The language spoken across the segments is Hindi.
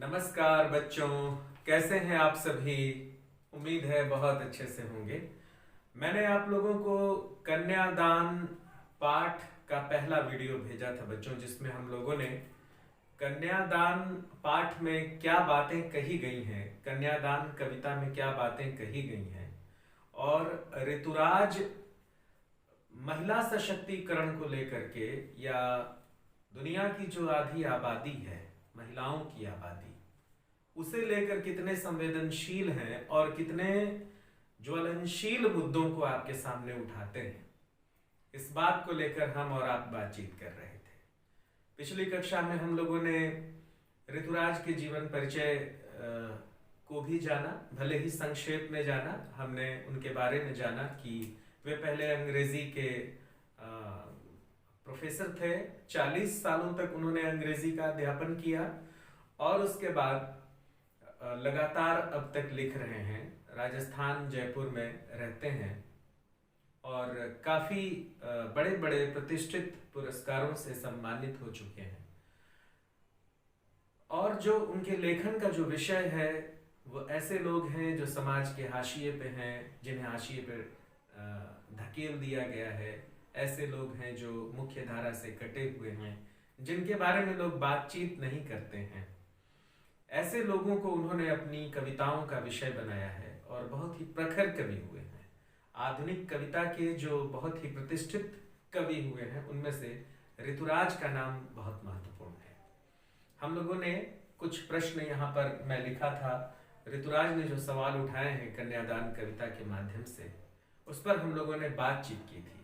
नमस्कार बच्चों, कैसे हैं आप सभी। उम्मीद है बहुत अच्छे से होंगे। मैंने आप लोगों को कन्यादान पाठ का पहला वीडियो भेजा था बच्चों, जिसमें हम लोगों ने कन्यादान पाठ में क्या बातें कही गई हैं, कन्यादान कविता में क्या बातें कही गई हैं और ऋतुराज महिला सशक्तिकरण को लेकर के या दुनिया की जो आधी आबादी है, महिलाओं की आबादी, उसे लेकर कितने संवेदनशील हैं और कितने ज्वलनशील मुद्दों को आपके सामने उठाते हैं, इस बात को लेकर हम और आप बातचीत कर रहे थे। पिछली कक्षा में हम लोगों ने ऋतुराज के जीवन परिचय को भी जाना, भले ही संक्षेप में जाना। हमने उनके बारे में जाना कि वे पहले अंग्रेजी के प्रोफेसर थे। 40 सालों तक उन्होंने अंग्रेजी का अध्यापन किया और उसके बाद लगातार अब तक लिख रहे हैं। राजस्थान जयपुर में रहते हैं और काफी बड़े बड़े प्रतिष्ठित पुरस्कारों से सम्मानित हो चुके हैं। और जो उनके लेखन का जो विषय है वो ऐसे लोग हैं जो समाज के हाशिए पे हैं, जिन्हें हाशिए पे धकेल दिया गया है। ऐसे लोग हैं जो मुख्य धारा से कटे हुए हैं, जिनके बारे में लोग बातचीत नहीं करते हैं। ऐसे लोगों को उन्होंने अपनी कविताओं का विषय बनाया है और बहुत ही प्रखर कवि हुए हैं। आधुनिक कविता के जो बहुत ही प्रतिष्ठित कवि हुए हैं उनमें से ऋतुराज का नाम बहुत महत्वपूर्ण है। हम लोगों ने कुछ प्रश्न यहाँ पर मैं लिखा था, ऋतुराज ने जो सवाल उठाए हैं कन्यादान कविता के माध्यम से, उस पर हम लोगों ने बातचीत की थी।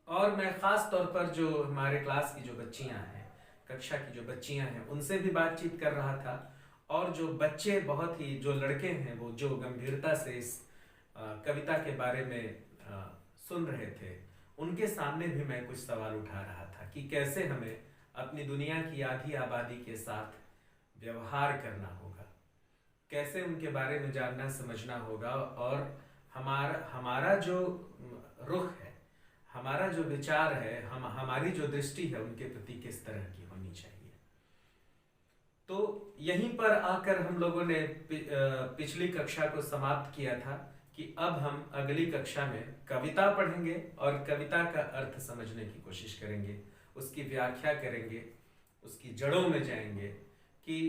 और मैं खास तौर पर जो हमारे क्लास की जो बच्चियां हैं, कक्षा की जो बच्चियां हैं, उनसे भी बातचीत कर रहा था। और जो बच्चे बहुत ही, जो लड़के हैं, वो जो गंभीरता से इस कविता के बारे में सुन रहे थे, उनके सामने भी मैं कुछ सवाल उठा रहा था कि कैसे हमें अपनी दुनिया की आधी आबादी के साथ व्यवहार करना होगा, कैसे उनके बारे में जानना समझना होगा और हमारा जो रुख है, हमारा जो विचार है, हमारी जो दृष्टि है, उनके प्रति किस तरह की होनी चाहिए। तो यहीं पर आकर हम लोगों ने पिछली कक्षा को समाप्त किया था कि अब हम अगली कक्षा में कविता पढ़ेंगे और कविता का अर्थ समझने की कोशिश करेंगे, उसकी व्याख्या करेंगे, उसकी जड़ों में जाएंगे कि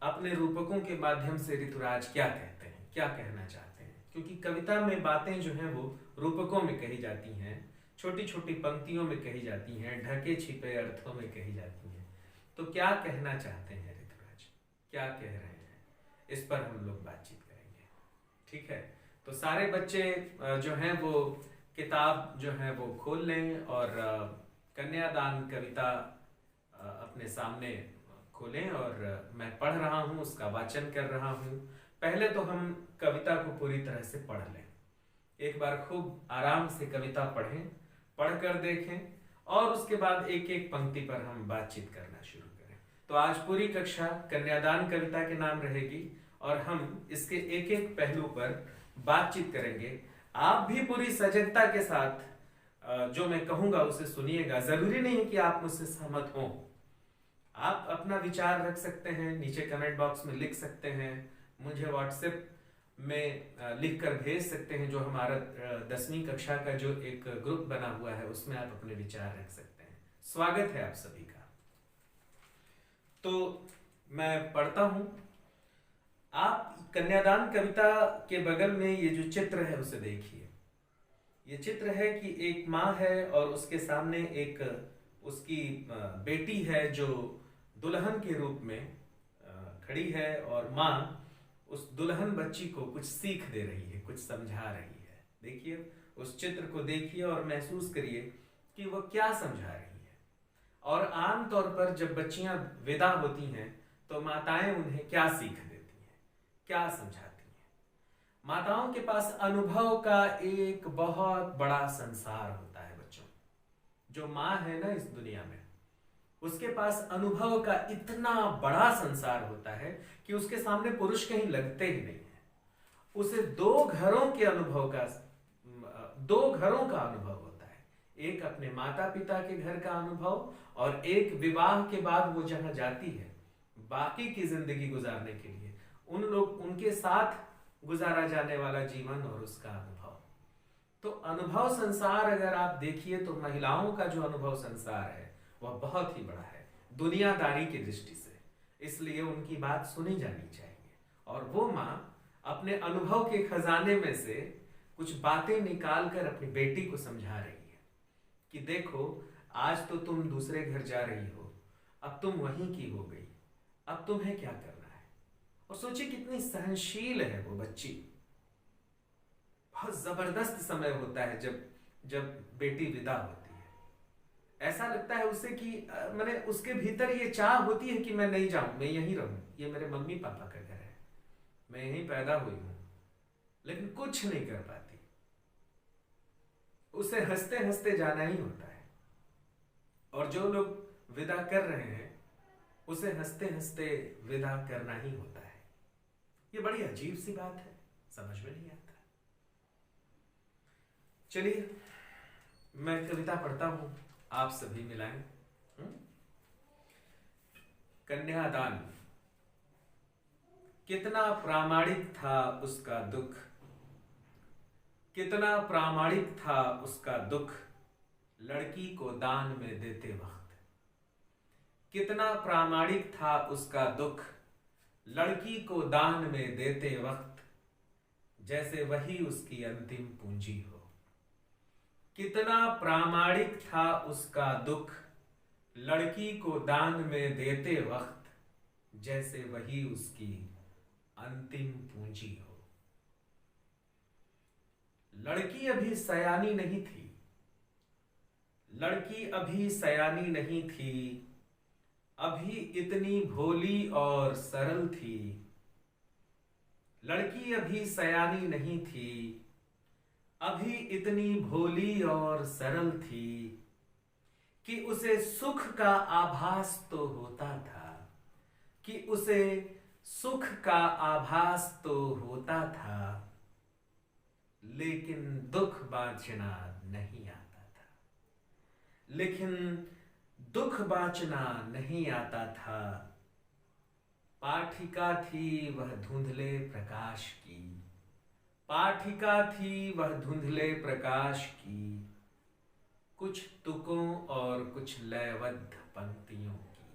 अपने रूपकों के माध्यम से ऋतुराज क्या कहते हैं, क्या कहना चाहते हैं। क्योंकि कविता में बातें जो हैं वो रूपकों में कही जाती हैं, छोटी छोटी पंक्तियों में कही जाती हैं, ढके छिपे अर्थों में कही जाती हैं। तो क्या कहना चाहते हैं ऋतुराज, क्या कह रहे हैं, इस पर हम लोग बातचीत करेंगे। ठीक है, तो सारे बच्चे जो हैं वो किताब जो है वो खोल लें और कन्यादान कविता अपने सामने खोलें और मैं पढ़ रहा हूँ, उसका वाचन कर रहा हूँ। पहले तो हम कविता को पूरी तरह से पढ़ लें, एक बार खूब आराम से कविता पढ़ें, पढ़कर देखें और उसके बाद एक एक पंक्ति पर हम बातचीत करना शुरू करें। तो आज पूरी कक्षा कन्यादान कविता के नाम रहेगी और हम इसके एक एक पहलू पर बातचीत करेंगे। आप भी पूरी सजगता के साथ जो मैं कहूंगा उसे सुनिएगा। जरूरी नहीं कि आप मुझसे सहमत हों, आप अपना विचार रख सकते हैं, नीचे कमेंट बॉक्स में लिख सकते हैं, मुझे व्हाट्सएप में लिख कर भेज सकते हैं। जो हमारा 10वीं कक्षा का जो एक ग्रुप बना हुआ है उसमें आप अपने विचार रख सकते हैं। स्वागत है आप सभी का। तो मैं पढ़ता हूं। आप कन्यादान कविता के बगल में ये जो चित्र है उसे देखिए। ये चित्र है कि एक माँ है और उसके सामने एक उसकी बेटी है जो दुल्हन के रूप में खड़ी है और माँ उस दुल्हन बच्ची को कुछ सीख दे रही है, कुछ समझा रही है। देखिए, उस चित्र को देखिए और महसूस करिए कि वो क्या समझा रही है। और आमतौर पर जब बच्चियां विदा होती हैं तो माताएं उन्हें क्या सीख देती हैं, क्या समझाती हैं। माताओं के पास अनुभव का एक बहुत बड़ा संसार होता है बच्चों। जो माँ है ना इस दुनिया में, उसके पास अनुभव का इतना बड़ा संसार होता है कि उसके सामने पुरुष कहीं लगते ही नहीं है। उसे दो घरों का अनुभव होता है, एक अपने माता पिता के घर का अनुभव और एक विवाह के बाद वो जहां जाती है बाकी की जिंदगी गुजारने के लिए, उनके साथ गुजारा जाने वाला जीवन और उसका अनुभव। तो अनुभव संसार अगर आप देखिए तो महिलाओं का जो अनुभव संसार है वह बहुत ही बड़ा है दुनियादारी की दृष्टि से, इसलिए उनकी बात सुनी जानी चाहिए। और वो माँ अपने अनुभव के खजाने में से कुछ बातें निकाल कर अपनी बेटी को समझा रही है कि देखो, आज तो तुम दूसरे घर जा रही हो, अब तुम वहीं की हो गई, अब तुम्हें क्या करना है। और सोचिए कितनी सहनशील है वो बच्ची। बहुत जबरदस्त समय होता है जब बेटी विदा होती है। ऐसा लगता है उसे कि मैंने उसके भीतर ये चाह होती है कि मैं नहीं जाऊं, मैं यहीं रहूं, ये मेरे मम्मी पापा का घर है, मैं यहीं पैदा हुई हूं, लेकिन कुछ नहीं कर पाती। उसे हंसते हंसते जाना ही होता है। और जो लोग विदा कर रहे हैं उसे हंसते हंसते विदा करना ही होता है। ये बड़ी अजीब सी बात है, समझ में नहीं आता। चलिए मैं कविता पढ़ता हूं, आप सभी मिलाएं। कन्यादान। कितना प्रामाणिक था उसका दुख, कितना प्रामाणिक था उसका दुख, लड़की को दान में देते वक्त। कितना प्रामाणिक था उसका दुख, लड़की को दान में देते वक्त, जैसे वही उसकी अंतिम पूंजी हो। कितना प्रामाणिक था उसका दुख, लड़की को दान में देते वक्त, जैसे वही उसकी अंतिम पूंजी हो। लड़की अभी सयानी नहीं थी, लड़की अभी सयानी नहीं थी, अभी इतनी भोली और सरल थी। लड़की अभी सयानी नहीं थी, अभी इतनी भोली और सरल थी कि उसे सुख का आभास तो होता था, कि उसे सुख का आभास तो होता था, लेकिन दुख बांचना नहीं आता था। लेकिन दुख बांचना नहीं आता था। पाठिका थी वह धुंधले प्रकाश की, पाठिका थी वह धुंधले प्रकाश की, कुछ तुकों और कुछ लयबद्ध पंक्तियों की।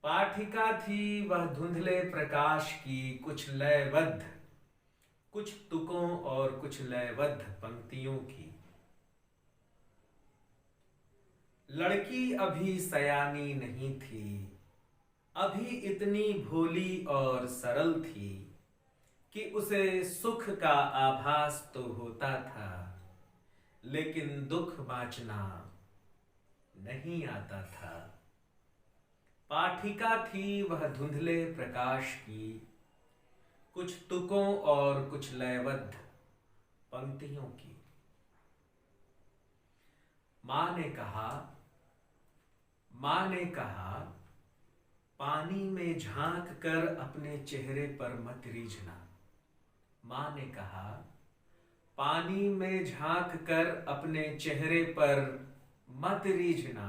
पाठिका थी वह धुंधले प्रकाश की, कुछ लयबद्ध, कुछ तुकों और कुछ लयबद्ध पंक्तियों की। लड़की अभी सयानी नहीं थी, अभी इतनी भोली और सरल थी कि उसे सुख का आभास तो होता था, लेकिन दुख बांचना नहीं आता था। पाठिका थी वह धुंधले प्रकाश की, कुछ तुकों और कुछ लयबद्ध पंक्तियों की। मां ने कहा, मां ने कहा, पानी में झांक कर अपने चेहरे पर मत रीझना। मां ने कहा, पानी में झांक कर अपने चेहरे पर मत रीझना।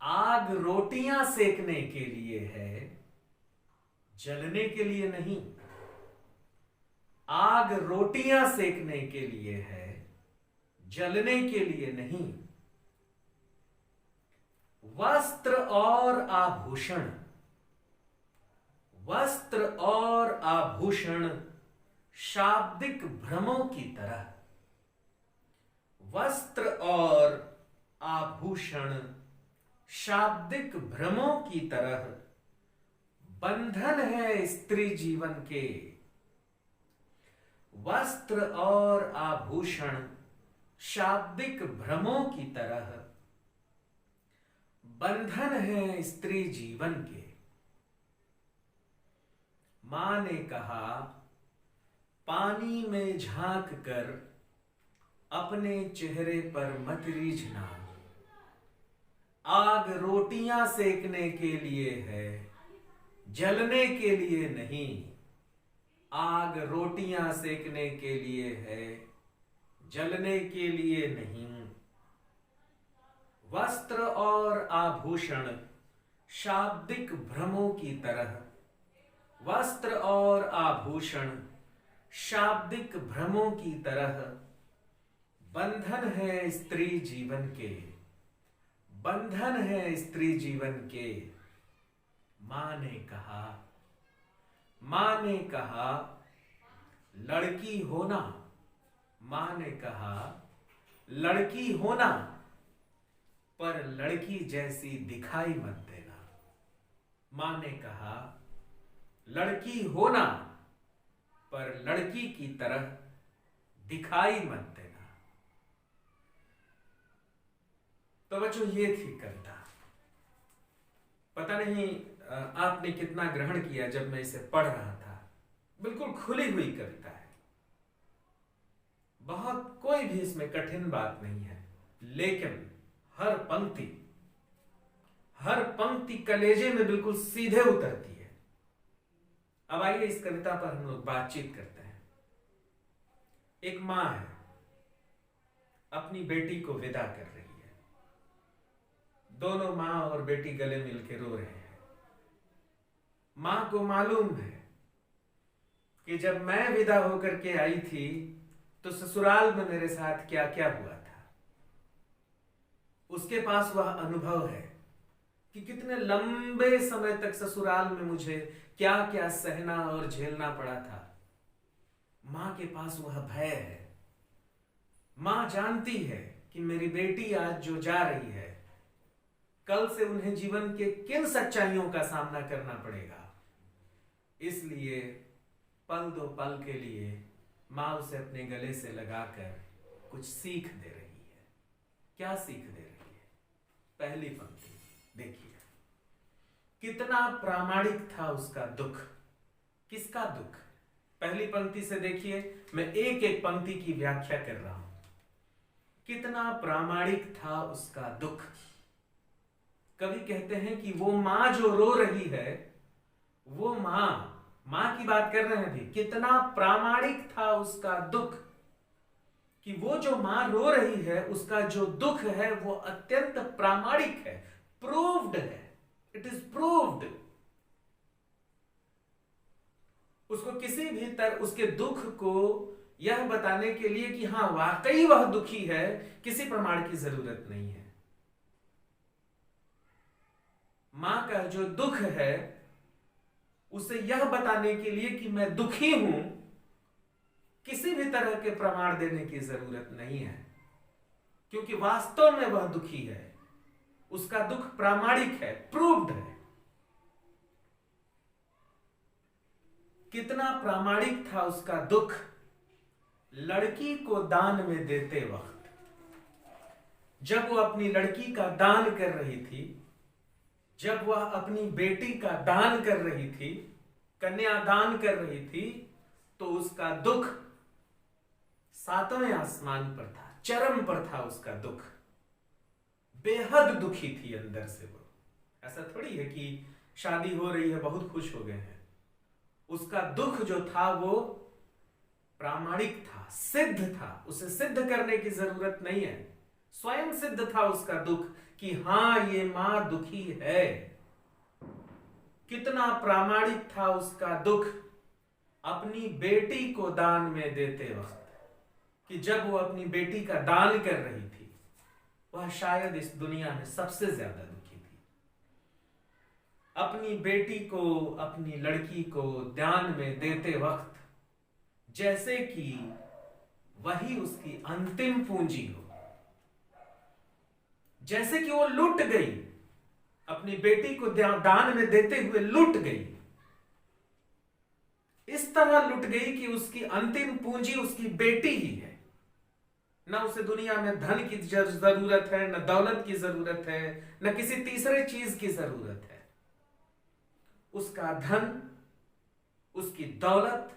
आग रोटियां सेकने के लिए है, जलने के लिए नहीं। आग रोटियां सेकने के लिए है, जलने के लिए नहीं। वस्त्र और आभूषण, वस्त्र और आभूषण शाब्दिक भ्रमों की तरह, वस्त्र और आभूषण शाब्दिक भ्रमों की तरह बंधन है स्त्री जीवन के। वस्त्र और आभूषण शाब्दिक भ्रमों की तरह बंधन है स्त्री जीवन के। मां ने कहा, पानी में झांक कर अपने चेहरे पर मत रीझना। आग रोटियां सेकने के लिए है, जलने के लिए नहीं। आग रोटियां सेकने के लिए है, जलने के लिए नहीं। वस्त्र और आभूषण शाब्दिक भ्रमों की तरह वस्त्र और आभूषण शाब्दिक भ्रमों की तरह बंधन है स्त्री जीवन के, बंधन है स्त्री जीवन के। मां ने कहा, मां ने कहा लड़की होना, मां ने कहा लड़की होना, पर लड़की जैसी दिखाई मत देना। मां ने कहा लड़की होना, पर लड़की की तरह दिखाई मत देना। तो बच्चों, ये थी कविता। पता नहीं आपने कितना ग्रहण किया जब मैं इसे पढ़ रहा था। बिल्कुल खुली हुई कविता है, बहुत कोई भी इसमें कठिन बात नहीं है, लेकिन हर पंक्ति कलेजे में बिल्कुल सीधे उतरती है। अब आइए इस कविता पर हम लोग बातचीत करते हैं। एक मां है, अपनी बेटी को विदा कर रही है। दोनों मां और बेटी गले मिलकर रो रहे हैं। मां को मालूम है कि जब मैं विदा होकर के आई थी तो ससुराल में मेरे साथ क्या क्या हुआ था। उसके पास वह अनुभव है कि कितने लंबे समय तक ससुराल में मुझे क्या क्या सहना और झेलना पड़ा था। मां के पास वह भय है। मां जानती है कि मेरी बेटी आज जो जा रही है, कल से उन्हें जीवन के किन सच्चाइयों का सामना करना पड़ेगा। इसलिए पल दो पल के लिए मां उसे अपने गले से लगाकर कुछ सीख दे रही है। क्या सीख दे रही है? पहली पंक्ति देखिए, कितना प्रामाणिक था उसका दुख। किसका दुख? पहली पंक्ति से देखिए, मैं एक एक पंक्ति की व्याख्या कर रहा हूं। कितना प्रामाणिक था उसका दुख। कवि कहते हैं कि वो मां जो रो रही है, वो मां की बात कर रहे हैं अभी। कितना प्रामाणिक था उसका दुख, कि वो जो मां रो रही है उसका जो दुख है वो अत्यंत प्रामाणिक है, प्रूव्ड है। It is proved. उसको किसी भी तरह उसके दुख को यह बताने के लिए कि हां वाकई वह दुखी है, किसी प्रमाण की जरूरत नहीं है। मां का जो दुख है उसे यह बताने के लिए कि मैं दुखी हूं, किसी भी तरह के प्रमाण देने की जरूरत नहीं है, क्योंकि वास्तव में वह दुखी है। उसका दुख प्रामाणिक है, प्रूव्ड है। कितना प्रामाणिक था उसका दुख। लड़की को दान में देते वक्त, जब वह अपनी लड़की का दान कर रही थी, जब वह अपनी बेटी का दान कर रही थी, कन्यादान कर रही थी, तो उसका दुख सातवें आसमान पर था, चरम पर था उसका दुख। बेहद दुखी थी अंदर से वो। ऐसा थोड़ी है कि शादी हो रही है, बहुत खुश हो गए हैं। उसका दुख जो था वो प्रामाणिक था, सिद्ध था। उसे सिद्ध करने की जरूरत नहीं है, स्वयं सिद्ध था उसका दुख कि हां ये मां दुखी है। कितना प्रामाणिक था उसका दुख अपनी बेटी को दान में देते वक्त, कि जब वो अपनी बेटी का दान कर रही थी, वह शायद इस दुनिया में सबसे ज्यादा दुखी थी। अपनी बेटी को, अपनी लड़की को दान में देते वक्त जैसे कि वही उसकी अंतिम पूंजी हो, जैसे कि वो लुट गई, अपनी बेटी को दान में देते हुए लुट गई। इस तरह लुट गई कि उसकी अंतिम पूंजी उसकी बेटी ही है। ना उसे दुनिया में धन की जरूरत है, न दौलत की जरूरत है, न किसी तीसरे चीज की जरूरत है। उसका धन, उसकी दौलत,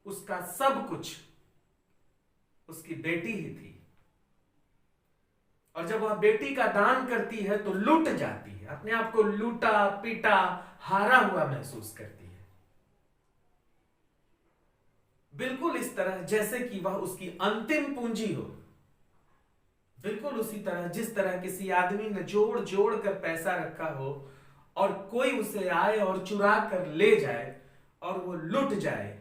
उसका सब कुछ उसकी बेटी ही थी। और जब वह बेटी का दान करती है तो लूट जाती है, अपने आप को लूटा पीटा हारा हुआ महसूस करती है। बिल्कुल इस तरह जैसे कि वह उसकी अंतिम पूंजी हो। बिल्कुल उसी तरह जिस तरह किसी आदमी ने जोड़ जोड़ कर पैसा रखा हो और कोई उसे आए और चुरा कर ले जाए और वो लुट जाए,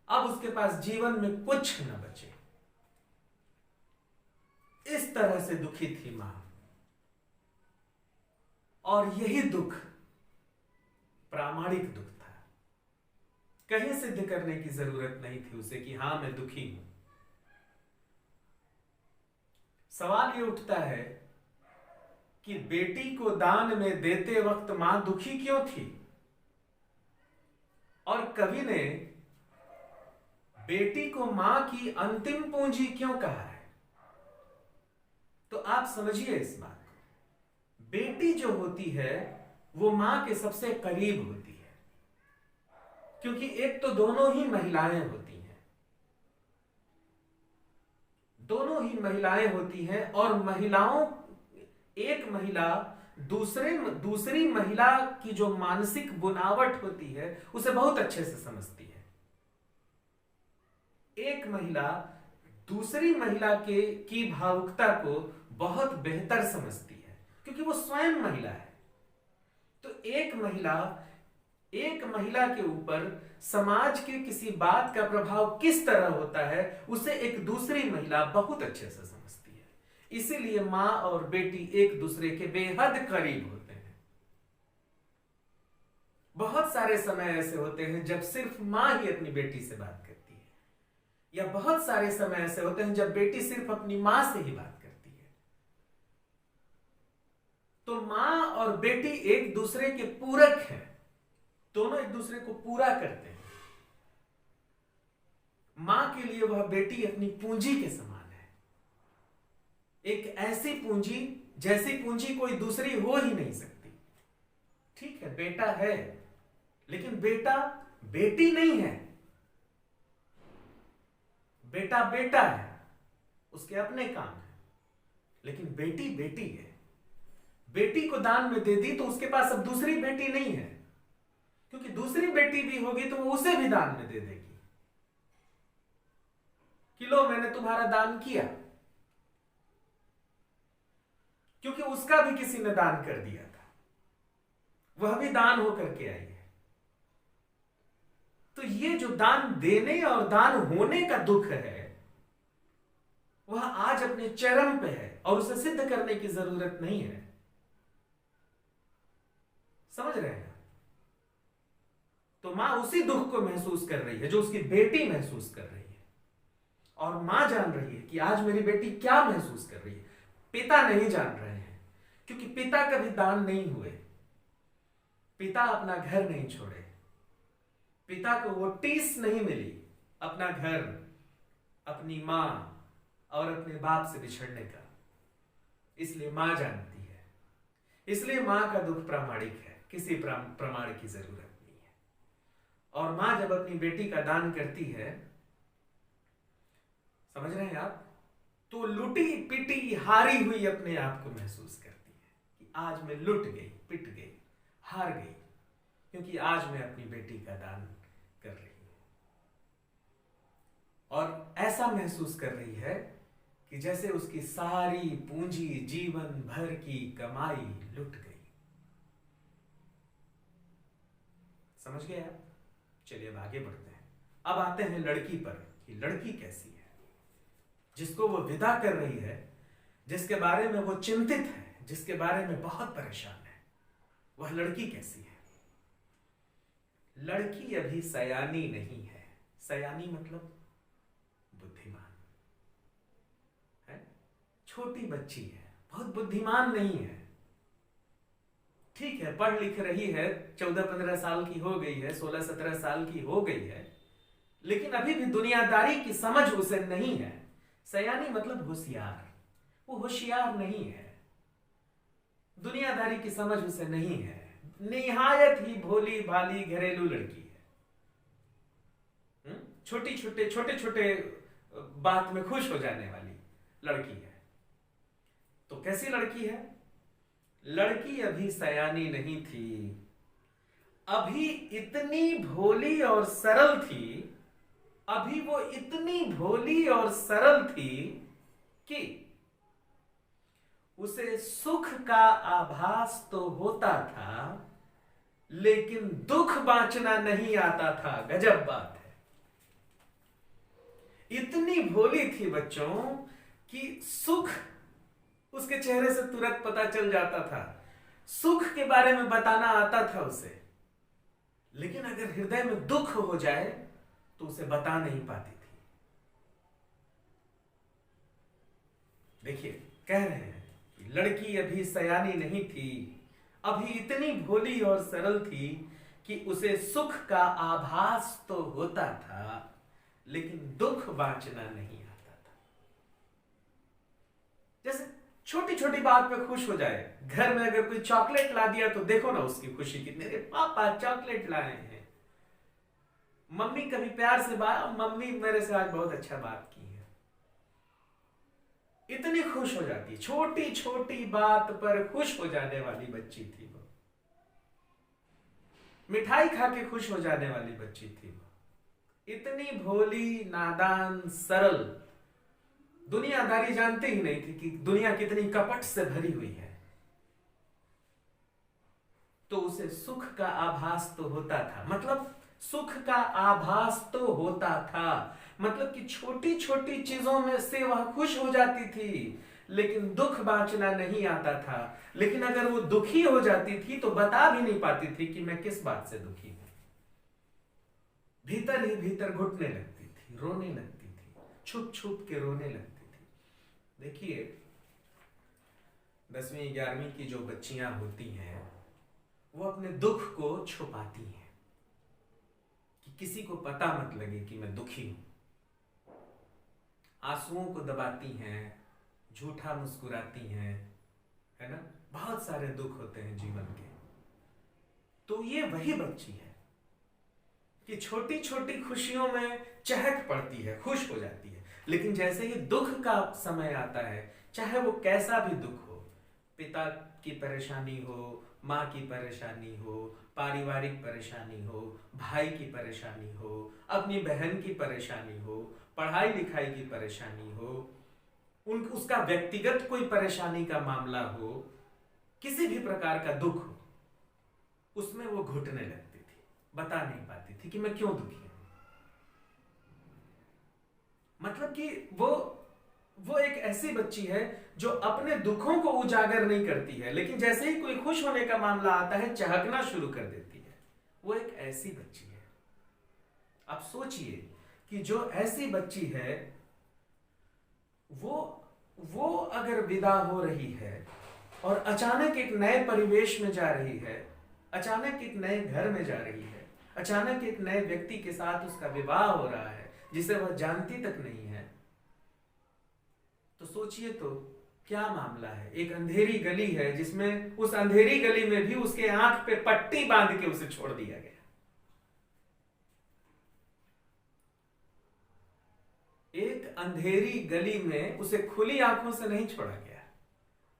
अब उसके पास जीवन में कुछ न बचे। इस तरह से दुखी थी मां। और यही दुख प्रामाणिक दुख था। कहीं सिद्ध करने की जरूरत नहीं थी उसे कि हां मैं दुखी हूं। सवाल ये उठता है कि बेटी को दान में देते वक्त मां दुखी क्यों थी? और कवि ने बेटी को मां की अंतिम पूंजी क्यों कहा है? तो आप समझिए इस बात को। बेटी जो होती है वो मां के सबसे करीब होती है, क्योंकि एक तो दोनों ही महिलाएं होती हैं, दोनों ही महिलाएं होती हैं, और एक महिला दूसरी महिला की जो मानसिक बुनावट होती है उसे बहुत अच्छे से समझती है। एक महिला दूसरी महिला की भावुकता को बहुत बेहतर समझती है, क्योंकि वो स्वयं महिला है। तो एक महिला के ऊपर समाज के किसी बात का प्रभाव किस तरह होता है उसे एक दूसरी महिला बहुत अच्छे से समझती है। इसीलिए मां और बेटी एक दूसरे के बेहद करीब होते हैं। बहुत सारे समय ऐसे होते हैं जब सिर्फ मां ही अपनी बेटी से बात करती है, या बहुत सारे समय ऐसे होते हैं जब बेटी सिर्फ अपनी मां से ही बात करती है। तो मां और बेटी एक दूसरे के पूरक हैं, दोनों एक दूसरे को पूरा करते हैं। मां के लिए वह बेटी अपनी पूंजी के समान है, एक ऐसी पूंजी जैसी पूंजी कोई दूसरी हो ही नहीं सकती। ठीक है, बेटा है, लेकिन बेटा बेटी नहीं है। बेटा बेटा है, उसके अपने काम है, लेकिन बेटी बेटी है। बेटी को दान में दे दी तो उसके पास अब दूसरी बेटी नहीं है, क्योंकि दूसरी बेटी भी होगी तो वो उसे भी दान में दे देगी कि लो मैंने तुम्हारा दान किया, क्योंकि उसका भी किसी ने दान कर दिया था, वह भी दान होकर के आई है। तो ये जो दान देने और दान होने का दुख है वह आज अपने चरम पे है, और उसे सिद्ध करने की जरूरत नहीं है। समझ रहे हैं? तो मां उसी दुख को महसूस कर रही है जो उसकी बेटी महसूस कर रही है, और मां जान रही है कि आज मेरी बेटी क्या महसूस कर रही है। पिता नहीं जान रहे हैं, क्योंकि पिता कभी दान नहीं हुए, पिता अपना घर नहीं छोड़े, पिता को वो टीस नहीं मिली अपना घर, अपनी मां और अपने बाप से बिछड़ने का। इसलिए मां जानती है, इसलिए मां का दुख प्रामाणिक है, किसी प्रमाण की जरूरत नहीं है। और मां जब अपनी बेटी का दान करती है, समझ रहे हैं आप, तो लुटी पिटी हारी हुई अपने आप को महसूस करती है कि आज मैं लुट गई, पिट गई, हार गई, क्योंकि आज मैं अपनी बेटी का दान कर रही हूं। और ऐसा महसूस कर रही है कि जैसे उसकी सारी पूंजी, जीवन भर की कमाई लुट गई। समझ गए आप? चलिए अब आगे बढ़ते हैं। अब आते हैं लड़की पर कि लड़की कैसी है, जिसको वो विदा कर रही है, जिसके बारे में वो चिंतित है, जिसके बारे में बहुत परेशान है। वह लड़की कैसी है? लड़की अभी सयानी नहीं है। सयानी मतलब बुद्धिमान है, छोटी बच्ची है, बहुत बुद्धिमान नहीं है। ठीक है, पढ़ लिख रही है, 14-15 साल की हो गई है, 16-17 साल की हो गई है, लेकिन अभी भी दुनियादारी की समझ उसे नहीं है। सयानी मतलब होशियार, वो होशियार नहीं है, दुनियादारी की समझ उसे नहीं है, निहायत ही भोली भाली घरेलू लड़की है। छोटे छोटे बात में खुश हो जाने वाली लड़की है। तो कैसी लड़की है? लड़की अभी सयानी नहीं थी, अभी इतनी भोली और सरल थी, अभी वो इतनी भोली और सरल थी कि उसे सुख का आभास तो होता था, लेकिन दुख बांचना नहीं आता था। गजब बात है। इतनी भोली थी बच्चों कि सुख उसके चेहरे से तुरंत पता चल जाता था, सुख के बारे में बताना आता था उसे, लेकिन अगर हृदय में दुख हो जाए तो उसे बता नहीं पाती थी। देखिए, कह रहे हैं कि लड़की अभी सयानी नहीं थी, अभी इतनी भोली और सरल थी कि उसे सुख का आभास तो होता था, लेकिन दुख बांचना नहीं आता था। जैसे छोटी छोटी बात पे खुश हो जाए। घर में अगर कोई चॉकलेट ला दिया तो देखो ना उसकी खुशी कितनी, मेरे पापा चॉकलेट लाए हैं। मम्मी कभी प्यार से बात, मम्मी मेरे से आज बहुत अच्छा बात की है, इतनी खुश हो जाती। छोटी छोटी बात पर खुश हो जाने वाली बच्ची थी वो। मिठाई खा के खुश हो जाने वाली बच्ची थी वो। इतनी भोली, नादान, सरल, दुनियादारी जानती ही नहीं थी कि दुनिया कितनी कपट से भरी हुई है। तो उसे सुख का आभास तो होता था, मतलब सुख का आभास तो होता था, मतलब कि छोटी छोटी चीजों में से वह खुश हो जाती थी, लेकिन दुख बांचना नहीं आता था। लेकिन अगर वो दुखी हो जाती थी तो बता भी नहीं पाती थी कि मैं किस बात से दुखी हूं। भीतर ही भीतर घुटने लगती थी, रोने लगती थी, छुप छुप के रोने लगती थी। देखिए, 10वीं 11वीं की जो बच्चियां होती हैं वो अपने दुख को छुपाती हैं कि किसी को पता मत लगे कि मैं दुखी हूं। आंसुओं को दबाती हैं, झूठा मुस्कुराती हैं, है ना। बहुत सारे दुख होते हैं जीवन के। तो ये वही बच्ची है कि छोटी छोटी खुशियों में चहक पड़ती है, खुश हो जाती है, लेकिन जैसे ही दुख का समय आता है, चाहे वो कैसा भी दुख हो, पिता की परेशानी हो, माँ की परेशानी हो, पारिवारिक परेशानी हो, भाई की परेशानी हो, अपनी बहन की परेशानी हो, पढ़ाई लिखाई की परेशानी हो, उसका व्यक्तिगत कोई परेशानी का मामला हो, किसी भी प्रकार का दुख हो, उसमें वो घुटने लगती थी, बता नहीं पाती थी कि मैं क्यों दुखी हूं। मतलब कि वो एक ऐसी बच्ची है जो अपने दुखों को उजागर नहीं करती है, लेकिन जैसे ही कोई खुश होने का मामला आता है चहकना शुरू कर देती है। वो एक ऐसी बच्ची है। आप सोचिए कि जो ऐसी बच्ची है वो अगर विदा हो रही है और अचानक एक नए परिवेश में जा रही है, अचानक एक नए घर में जा रही है, अचानक एक नए व्यक्ति के साथ उसका विवाह हो रहा है जिसे वह जानती तक नहीं है, तो सोचिए तो क्या मामला है। एक अंधेरी गली है जिसमें उस अंधेरी गली में भी उसके आंख पे पट्टी बांध के उसे छोड़ दिया गया। एक अंधेरी गली में उसे खुली आंखों से नहीं छोड़ा गया,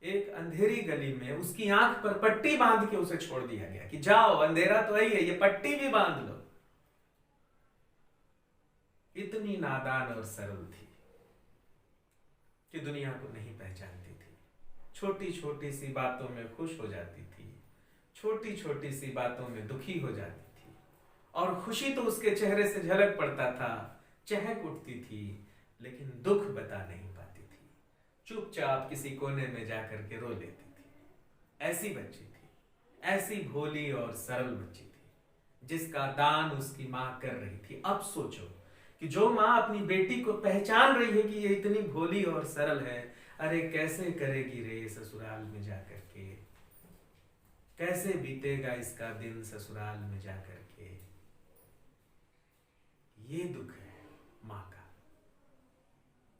एक अंधेरी गली में उसकी आंख पर पट्टी बांध के उसे छोड़ दिया गया कि जाओ, अंधेरा तो ही है, ये पट्टी भी बांध लो। इतनी नादान और सरल थी कि दुनिया को नहीं पहचानती थी। छोटी छोटी सी बातों में खुश हो जाती थी, छोटी छोटी सी बातों में दुखी हो जाती थी, और खुशी तो उसके चेहरे से झलक पड़ता था, चहक उठती थी, लेकिन दुख बता नहीं पाती थी, चुपचाप किसी कोने में जाकर के रो लेती थी। ऐसी बच्ची थी, ऐसी भोली और सरल बच्ची थी जिसका दान उसकी मां कर रही थी। अब सोचो कि जो मां अपनी बेटी को पहचान रही है कि ये इतनी भोली और सरल है, अरे कैसे करेगी रे ससुराल में जाकर के, कैसे बीतेगा इसका दिन ससुराल में जाकर के। ये दुख है मां का,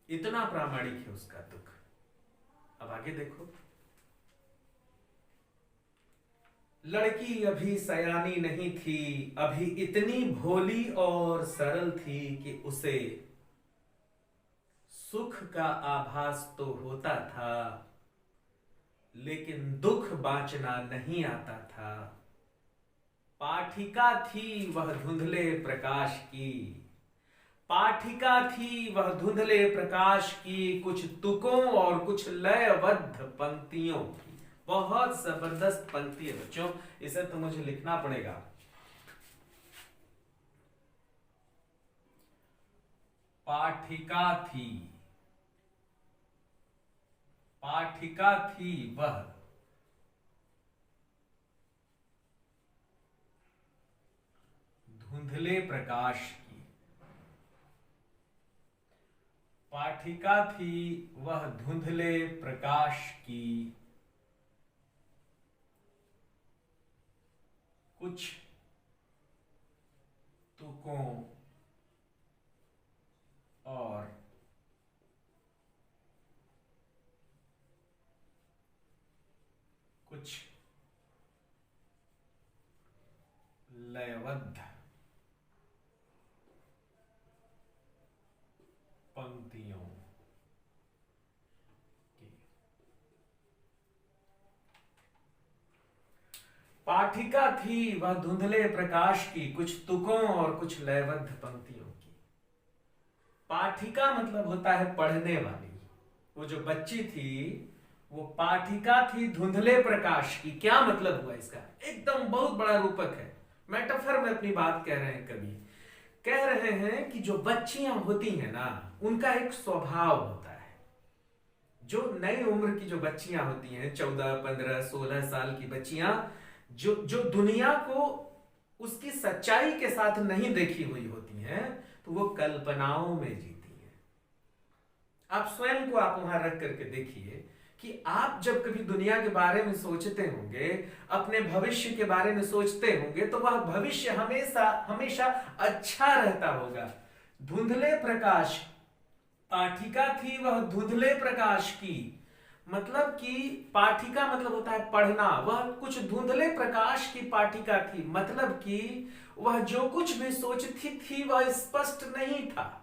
इतना प्रामाणिक है उसका दुख। अब आगे देखो, लड़की अभी सयानी नहीं थी, अभी इतनी भोली और सरल थी कि उसे सुख का आभास तो होता था, लेकिन दुख बांचना नहीं आता था। पाठिका थी वह धुंधले प्रकाश की, पाठिका थी वह धुंधले प्रकाश की, कुछ तुकों और कुछ लयबद्ध पंक्तियों की। बहुत जबरदस्त पंक्ति है बच्चों, इसे तो मुझे लिखना पड़ेगा। पाठिका थी, पाठिका थी वह धुंधले प्रकाश की, पाठिका थी वह धुंधले प्रकाश की, कुछ तुकों और कुछ लयबद्ध पंक्तियों की। पाठिका थी वह धुंधले प्रकाश की, कुछ तुकों और कुछ लयबद्ध पंक्तियों की। पाठिका मतलब होता है पढ़ने वाली। वो जो बच्ची थी वो पाठिका थी धुंधले प्रकाश की। क्या मतलब हुआ इसका? एकदम बहुत बड़ा रूपक है, मेटाफर में अपनी बात कह रहे हैं। कवि कह रहे हैं कि जो बच्चियां होती हैं ना, उनका एक स्वभाव होता है। जो नई उम्र की जो बच्चियां होती हैं, 14, 15, 16 साल की बच्चियां, जो दुनिया को उसकी सच्चाई के साथ नहीं देखी हुई होती हैं, तो वो कल्पनाओं में जीती हैं। आप स्वयं को आप वहां रख करके देखिए कि आप जब कभी दुनिया के बारे में सोचते होंगे, अपने भविष्य के बारे में सोचते होंगे, तो वह भविष्य हमेशा हमेशा अच्छा रहता होगा। धुंधले प्रकाश, पाठिका थी वह धुंधले प्रकाश की, मतलब कि पाठिका मतलब होता है पढ़ना। वह कुछ धुंधले प्रकाश की पाठिका थी, मतलब कि वह जो कुछ भी सोचती थी वह स्पष्ट नहीं था।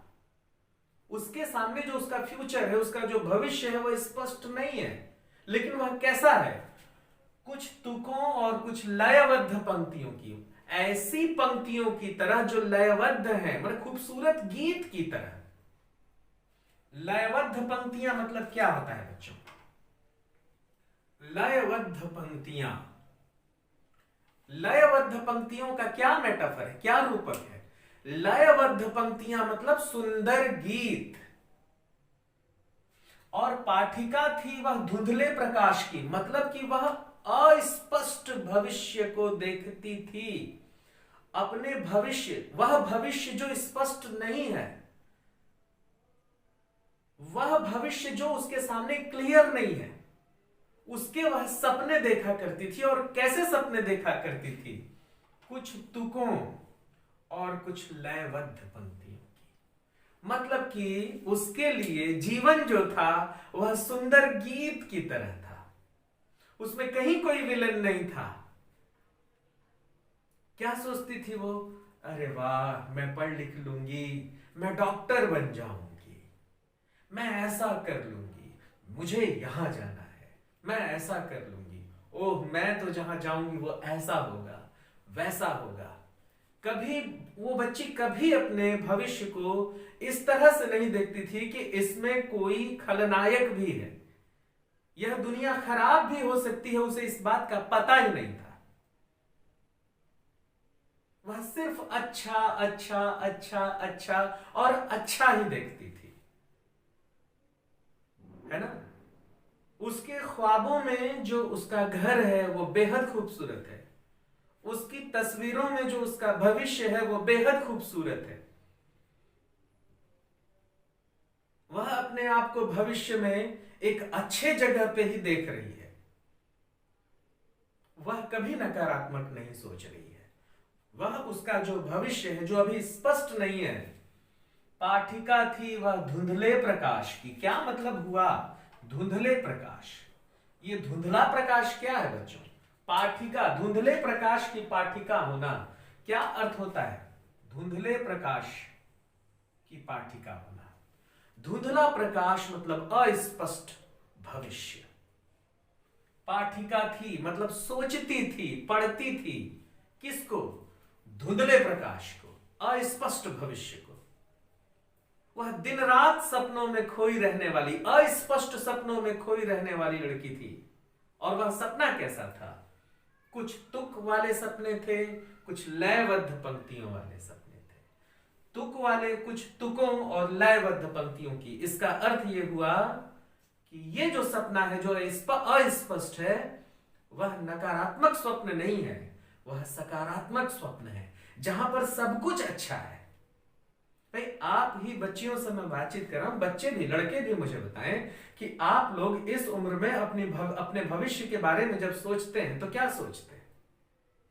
उसके सामने जो उसका फ्यूचर है, उसका जो भविष्य है, वह स्पष्ट नहीं है। लेकिन वह कैसा है? कुछ तुकों और कुछ लयबद्ध पंक्तियों की, ऐसी पंक्तियों की तरह जो लयबद्ध है, मतलब खूबसूरत गीत की तरह। लयबद्ध पंक्तियां मतलब क्या होता है बच्चों? लयबद्ध पंक्तियां, लयबद्ध पंक्तियों का क्या मेटाफर है, क्या रूपक है? लयबद्ध पंक्तियां मतलब सुंदर गीत। और पाठिका थी वह धुंधले प्रकाश की, मतलब कि वह अस्पष्ट भविष्य को देखती थी। अपने भविष्य, वह भविष्य जो स्पष्ट नहीं है, वह भविष्य जो उसके सामने क्लियर नहीं है, उसके वह सपने देखा करती थी। और कैसे सपने देखा करती थी? कुछ तुकों और कुछ लयबद्ध पंक्तियों की। मतलब कि उसके लिए जीवन जो था वह सुंदर गीत की तरह था, उसमें कहीं कोई विलन नहीं था। क्या सोचती थी वो? अरे वाह, मैं पढ़ लिख लूंगी, मैं डॉक्टर बन जाऊंगी, मैं ऐसा कर लूंगी, मुझे यहां जाना है, मैं ऐसा कर लूंगी, ओह मैं तो जहां जाऊंगी वो ऐसा होगा, वैसा होगा। कभी वो बच्ची कभी अपने भविष्य को इस तरह से नहीं देखती थी कि इसमें कोई खलनायक भी है, यह दुनिया खराब भी हो सकती है, उसे इस बात का पता ही नहीं था। वह सिर्फ अच्छा अच्छा अच्छा अच्छा और अच्छा ही देखती थी, है ना? उसके ख्वाबों में जो उसका घर है वो बेहद खूबसूरत है, उसकी तस्वीरों में जो उसका भविष्य है वो बेहद खूबसूरत है। वह अपने आप को भविष्य में एक अच्छे जगह पे ही देख रही है, वह कभी नकारात्मक नहीं सोच रही है। वह उसका जो भविष्य है जो अभी स्पष्ट नहीं है। पाठिका थी वह धुंधले प्रकाश की। क्या मतलब हुआ धुंधले प्रकाश? ये धुंधला प्रकाश क्या है बच्चों? पाठिका, धुंधले प्रकाश की पाठिका होना क्या अर्थ होता है? धुंधले प्रकाश की पाठिका होना। धुंधला प्रकाश मतलब अस्पष्ट भविष्य। पाठिका थी मतलब सोचती थी, पढ़ती थी, किसको? धुंधले प्रकाश को, अस्पष्ट भविष्य को। वह दिन रात सपनों में खोई रहने वाली, अस्पष्ट सपनों में खोई रहने वाली लड़की थी। और वह सपना कैसा था? कुछ तुक वाले सपने थे, कुछ लयबद्ध पंक्तियों वाले सपने थे। तुक वाले कुछ तुकों और लयबद्ध पंक्तियों की। इसका अर्थ यह हुआ कि ये जो सपना है, जो अस्पष्ट है, वह नकारात्मक स्वप्न नहीं है, वह सकारात्मक स्वप्न है, जहां पर सब कुछ अच्छा है। भाई आप ही बच्चियों से मैं बातचीत कर रहा हूं, बच्चे भी, लड़के भी मुझे बताएं कि आप लोग इस उम्र में अपने भविष्य के बारे में जब सोचते हैं तो क्या सोचते हैं?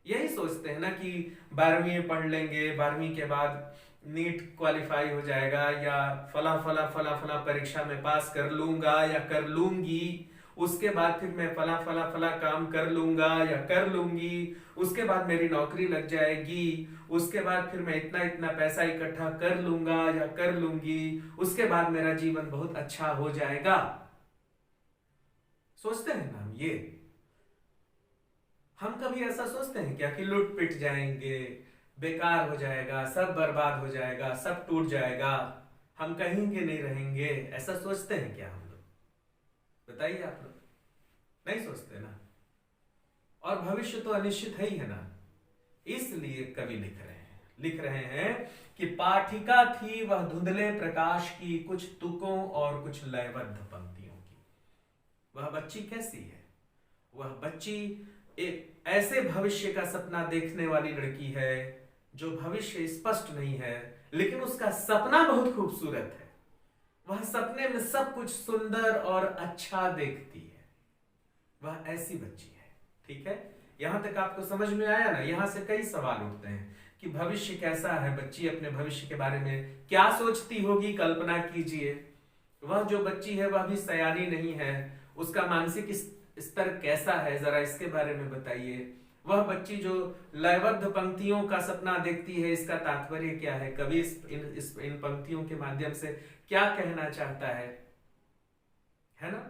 यही सोचते हैं ना कि 12वीं पढ़ लेंगे, 12वीं के बाद नीट क्वालिफाई हो जाएगा, या फला फला फला फला परीक्षा में पास कर लूंगा या कर लूंगी, उसके बाद फिर मैं फला फला फला काम कर लूंगा या कर लूंगी, उसके बाद मेरी नौकरी लग जाएगी, उसके बाद फिर मैं इतना इतना पैसा इकट्ठा कर लूंगा या कर लूंगी, उसके बाद मेरा जीवन बहुत अच्छा हो जाएगा। सोचते हैं ना हम ये? हम कभी ऐसा सोचते हैं क्या कि लुट पिट जाएंगे, बेकार हो जाएगा, सब बर्बाद हो जाएगा, सब टूट जाएगा, हम कहीं के नहीं रहेंगे? ऐसा सोचते हैं क्या हम लोग? बताइए आप लोग। नहीं सोचते ना। और भविष्य तो अनिश्चित है ही है ना। इसलिए कवि लिख रहे हैं कि पाठिका थी वह धुंधले प्रकाश की, कुछ तुकों और कुछ लयबद्ध पंक्तियों की। वह बच्ची कैसी है? वह बच्ची एक ऐसे भविष्य का सपना देखने वाली लड़की है जो भविष्य स्पष्ट नहीं है, लेकिन उसका सपना बहुत खूबसूरत है। वह सपने में सब कुछ सुंदर और अच्छा देखती है। वह ऐसी बच्ची है। ठीक है, यहां तक आपको समझ में आया ना? यहां से कई सवाल उठते हैं कि भविष्य कैसा है, बच्ची अपने भविष्य के बारे में क्या सोचती होगी। कल्पना कीजिए, वह जो बच्ची है वह भी सयानी नहीं है, उसका मानसिक स्तर कैसा है, जरा इसके बारे में बताइए। वह बच्ची जो लयबद्ध पंक्तियों का सपना देखती है, इसका तात्पर्य क्या है? कवि इन पंक्तियों के माध्यम से क्या कहना चाहता है ना?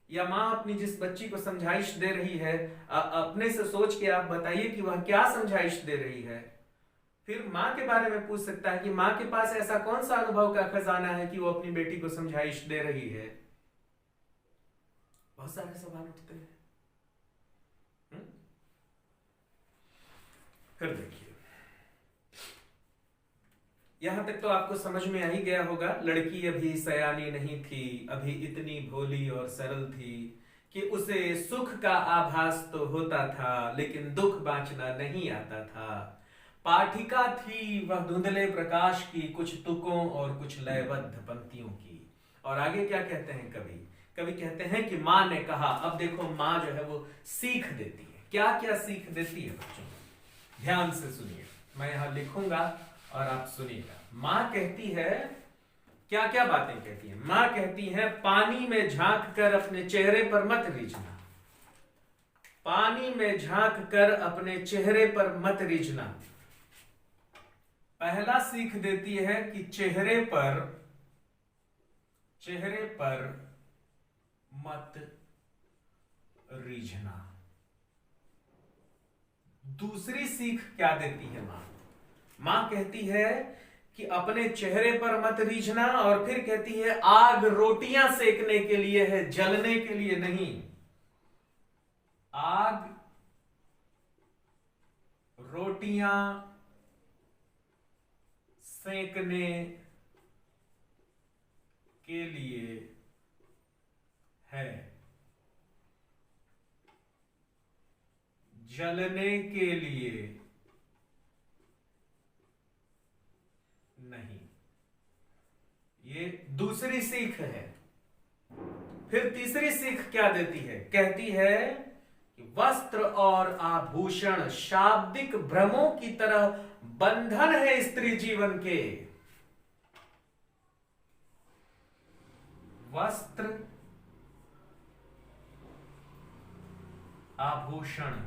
या माँ अपनी जिस बच्ची को समझाइश दे रही है, अपने से सोच के आप बताइए कि वह क्या समझाइश दे रही है। फिर माँ के बारे में पूछ सकता है कि माँ के पास ऐसा कौन सा अनुभव का खजाना है कि वो अपनी बेटी को समझाइश दे रही है। बहुत सारे सवाल उठते हैं। फिर देखिए, यहां तक तो आपको समझ में आ ही गया होगा। लड़की अभी सयानी नहीं थी, अभी इतनी भोली और सरल थी कि उसे सुख का आभास तो होता था, लेकिन दुख बांचना नहीं आता था। पाठिका थी वह धुंधले प्रकाश की, कुछ तुकों और कुछ लयबद्ध पंक्तियों की। और आगे क्या कहते हैं कवि कहते हैं कि माँ ने कहा। अब देखो, माँ जो है वो सीख देती है। क्या क्या सीख देती है बच्चों? ध्यान से सुनिए, मैं यहां लिखूंगा और आप सुनिएगा। मां कहती है, क्या क्या बातें कहती है? मां कहती है, पानी में झांक कर अपने चेहरे पर मत रीझना। पानी में झांक कर अपने चेहरे पर मत रीझना। पहला सीख देती है कि चेहरे पर मत रीझना। दूसरी सीख क्या देती है मां कहती है कि अपने चेहरे पर मत रीझना, और फिर कहती है आग रोटियां सेकने के लिए है, जलने के लिए नहीं। आग रोटियां सेकने के लिए है, जलने के लिए नहीं। ये दूसरी सीख है। फिर तीसरी सीख क्या देती है? कहती है कि वस्त्र और आभूषण शाब्दिक भ्रमों की तरह बंधन है स्त्री जीवन के। वस्त्र आभूषण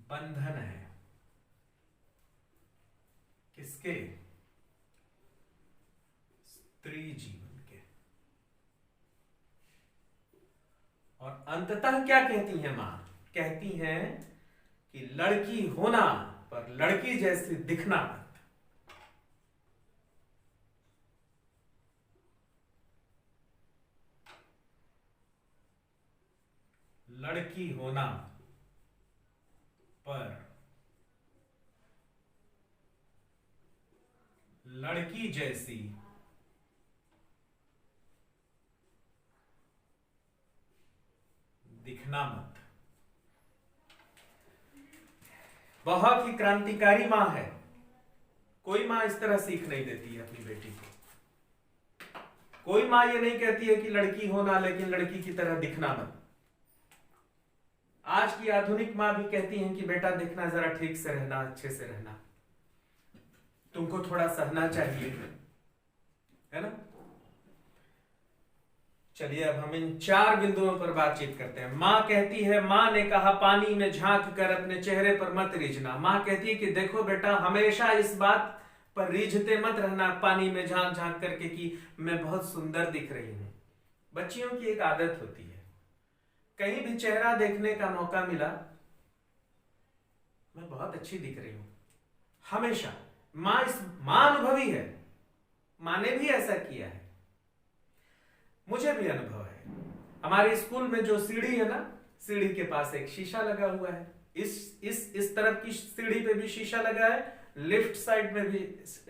बंधन है किसके? स्त्री जीवन के। और अंततः क्या कहती है मां? कहती हैं कि लड़की होना पर लड़की जैसी दिखना मत। लड़की होना पर लड़की जैसी दिखना मत। बहुत ही क्रांतिकारी मां है। कोई मां इस तरह सीख नहीं देती है अपनी बेटी को। कोई मां ये नहीं कहती है कि लड़की होना लेकिन लड़की की तरह दिखना मत। आज की आधुनिक मां भी कहती हैं कि बेटा देखना, जरा ठीक से रहना, अच्छे से रहना, तुमको थोड़ा सहना चाहिए, है ना। चलिए अब हम इन 4 बिंदुओं पर बातचीत करते हैं। मां कहती है, मां ने कहा पानी में झांक कर अपने चेहरे पर मत रीझना। मां कहती है कि देखो बेटा, हमेशा इस बात पर रीझते मत रहना पानी में झांक झांक करके कि मैं बहुत सुंदर दिख रही हूं। बच्चियों की एक आदत होती है, कहीं भी चेहरा देखने का मौका मिला, मैं बहुत अच्छी दिख रही हूं, हमेशा। मां अनुभवी है, मां ने भी ऐसा किया है, मुझे भी अनुभव है। हमारे स्कूल में जो सीढ़ी है ना, सीढ़ी के पास एक शीशा लगा हुआ है। इस तरफ की सीढ़ी पे भी शीशा लगा है, लिफ्ट साइड में भी